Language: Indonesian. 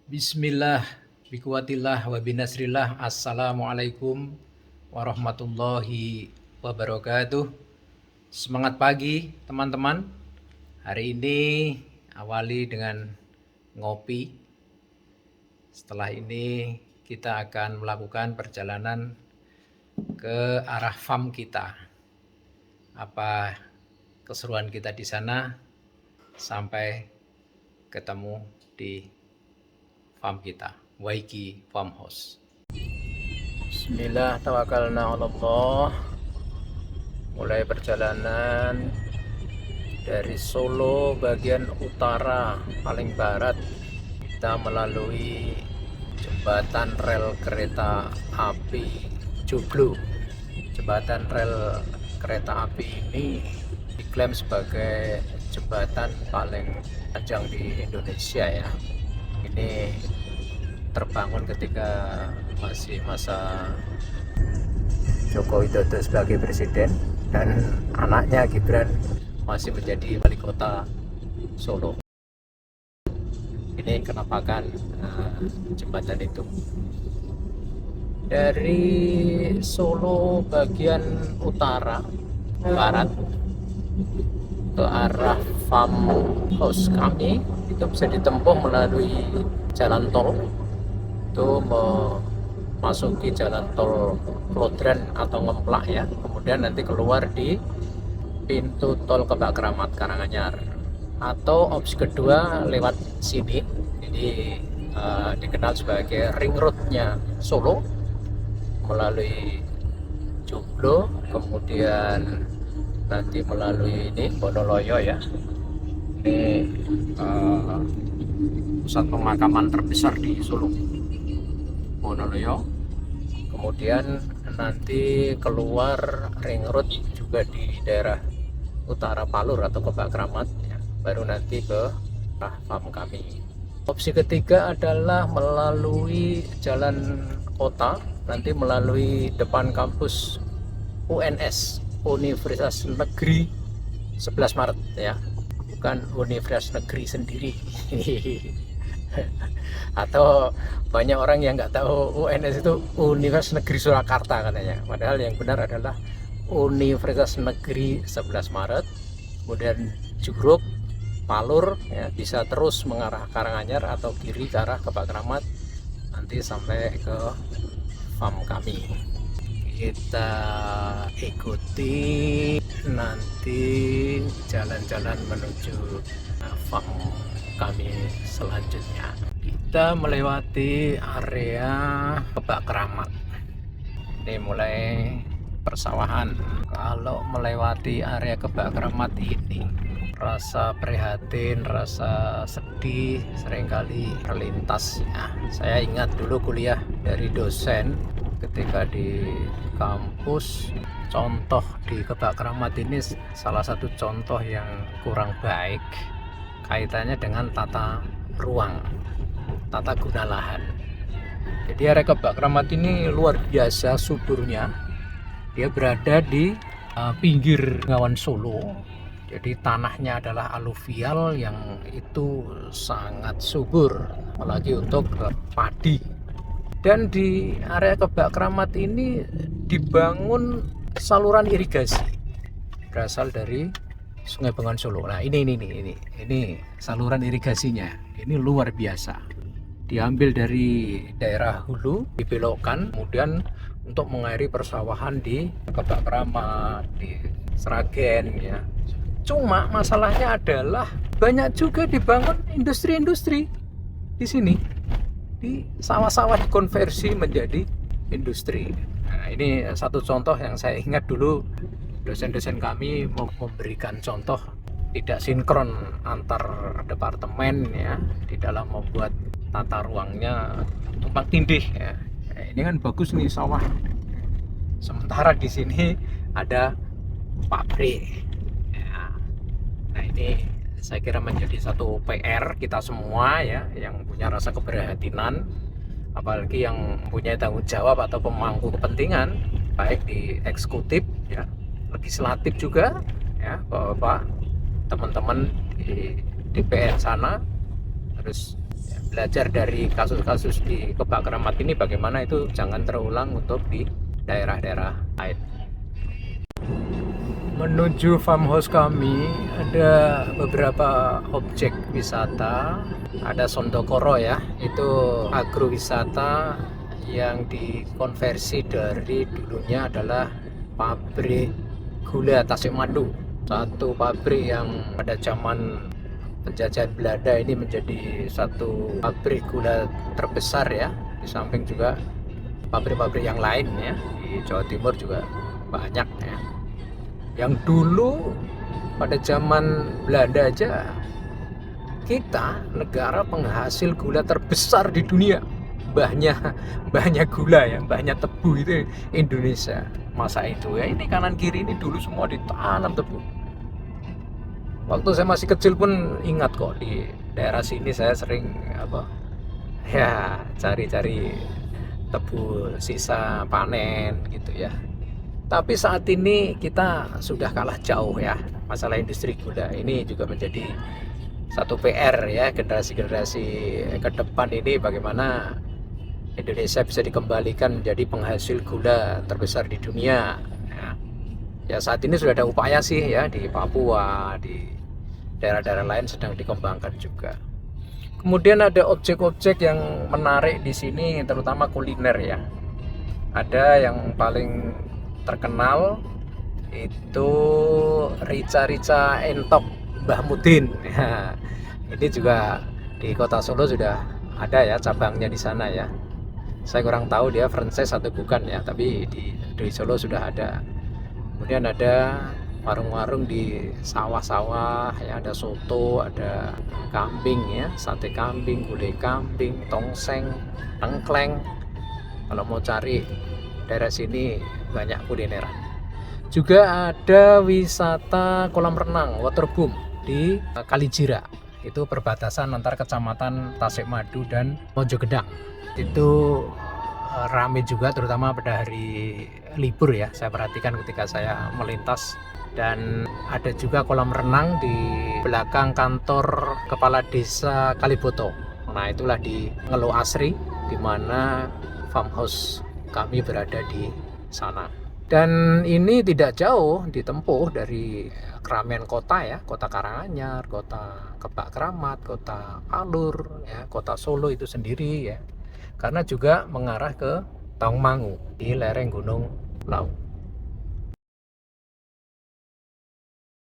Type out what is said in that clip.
Bismillah, bikuatillah, wa binasrillah. Assalamualaikum warahmatullahi wabarakatuh. Semangat pagi teman-teman. Hari ini awali dengan ngopi. Setelah ini kita akan melakukan perjalanan ke arah farm kita. Apa keseruan kita di sana sampai ketemu di farm kita, Waigi Farmhouse. Bismillah, tawakalna Allah. Mulai perjalanan dari Solo bagian utara paling barat, kita melalui jembatan rel kereta api Joglo. Jembatan rel kereta api ini diklaim sebagai jembatan paling panjang di Indonesia ya. Ini terbangun ketika masih masa Joko Widodo sebagai presiden dan anaknya Gibran masih menjadi wali kota Solo. Ini kenapakan jembatan itu. Dari Solo bagian utara barat ke arah farmhouse kami itu bisa ditempuh melalui jalan tol, itu memasuki jalan tol Klodran atau Ngemplak ya, kemudian nanti keluar di pintu tol Kebak Keramat Karanganyar, atau opsi kedua lewat sini. Jadi dikenal sebagai ring roadnya Solo, melalui Joglo, kemudian nanti melalui ini Wonoloyo ya. Ini pusat pemakaman terbesar di Solo, Wonoloyo. Kemudian nanti keluar ring road juga di daerah utara Palur atau Kebak Keramat ya. Baru nanti ke farm kami. Opsi ketiga adalah melalui jalan kota, nanti melalui depan kampus UNS, Universitas Negeri 11 Maret ya, bukan Universitas Negeri sendiri. Atau banyak orang yang nggak tahu UNS itu Universitas Negeri Surakarta katanya, padahal yang benar adalah Universitas Negeri 11 Maret. Kemudian Jugruk, Palur ya, bisa terus mengarah Karanganyar atau kiri ke arah Kebak Keramat nanti sampai ke farm kami. Kita ikuti nanti jalan-jalan menuju farm kami selanjutnya. Kita melewati area Kebak Keramat. Ini mulai persawahan. Kalau melewati area Kebak Keramat ini, rasa prihatin, rasa sedih seringkali terlintas ya. Saya ingat dulu kuliah dari dosen ketika di kampus, contoh di Kebak Keramat ini salah satu contoh yang kurang baik kaitannya dengan tata ruang, tata guna lahan. Jadi area Kebak Keramat ini luar biasa suburnya. Dia berada di pinggir Bengawan Solo. Jadi tanahnya adalah aluvial yang itu sangat subur, apalagi untuk padi. Dan di area Kebak Keramat ini dibangun saluran irigasi berasal dari Sungai Bengawan Solo. Nah ini saluran irigasinya. Ini luar biasa. Diambil dari daerah hulu, dibelokkan, kemudian untuk mengairi persawahan di Kebak Keramat, di Sragen ya. Cuma masalahnya adalah banyak juga dibangun industri-industri di sini. Di sawah-sawah dikonversi menjadi industri. Nah, ini satu contoh yang saya ingat dulu dosen-dosen kami memberikan contoh tidak sinkron antar departemen ya di dalam membuat tata ruangnya tumpang tindih ya. Nah, ini kan bagus nih sawah. Sementara di sini ada pabrik. Nah ini saya kira menjadi satu PR kita semua ya, yang punya rasa keprihatinan, apalagi yang mempunyai tanggung jawab atau pemangku kepentingan baik di eksekutif ya, legislatif juga ya, Bapak teman-teman di DPR sana harus belajar dari kasus-kasus di Kebak Keramat ini, bagaimana itu jangan terulang untuk di daerah-daerah lain. Menuju farmhouse kami ada beberapa objek wisata. Ada Sondokoro ya, itu agrowisata yang dikonversi dari dulunya adalah pabrik gula Tasikmadu. Satu pabrik yang pada zaman penjajahan Belanda ini menjadi satu pabrik gula terbesar ya. Di samping juga pabrik-pabrik yang lain ya, di Jawa Timur juga banyak ya. Yang dulu pada zaman Belanda aja kita negara penghasil gula terbesar di dunia. Banyak gula ya, banyak tebu itu Indonesia masa itu ya. Ini kanan kiri ini dulu semua ditanam tebu. Waktu saya masih kecil pun ingat kok, di daerah sini saya sering cari-cari tebu sisa panen gitu ya. Tapi saat ini kita sudah kalah jauh ya. Masalah industri gula ini juga menjadi satu PR ya, generasi-generasi ke depan ini, bagaimana Indonesia bisa dikembalikan menjadi penghasil gula terbesar di dunia ya. Ya saat ini sudah ada upaya sih ya, di Papua, di daerah-daerah lain sedang dikembangkan juga. Kemudian ada objek-objek yang menarik di sini, terutama kuliner ya. Ada yang paling terkenal itu rica-rica entok Mbah Mudin ya. Ini juga di kota Solo sudah ada ya cabangnya di sana ya. Saya kurang tahu dia franchise atau bukan ya, tapi di Solo sudah ada. Kemudian ada warung-warung di sawah-sawah ya, ada soto, ada kambing ya, sate kambing, gulai kambing, tongseng, tengkleng. Kalau mau cari daerah sini banyak kulineran. Juga ada wisata kolam renang waterboom di Kalijira. Itu perbatasan antar kecamatan Tasikmadu dan Mojogedang. Itu rame juga, terutama pada hari libur ya. Saya perhatikan ketika saya melintas. Dan ada juga kolam renang di belakang kantor kepala desa Kaliboto. Nah itulah di Ngelo Asri, di mana farmhouse kami berada di sana. Dan ini tidak jauh ditempuh dari keramaian kota ya, kota Karanganyar, kota Kebak Keramat, kota Alur ya, kota Solo itu sendiri ya. Karena juga mengarah ke Tawangmangu di lereng Gunung Lawu.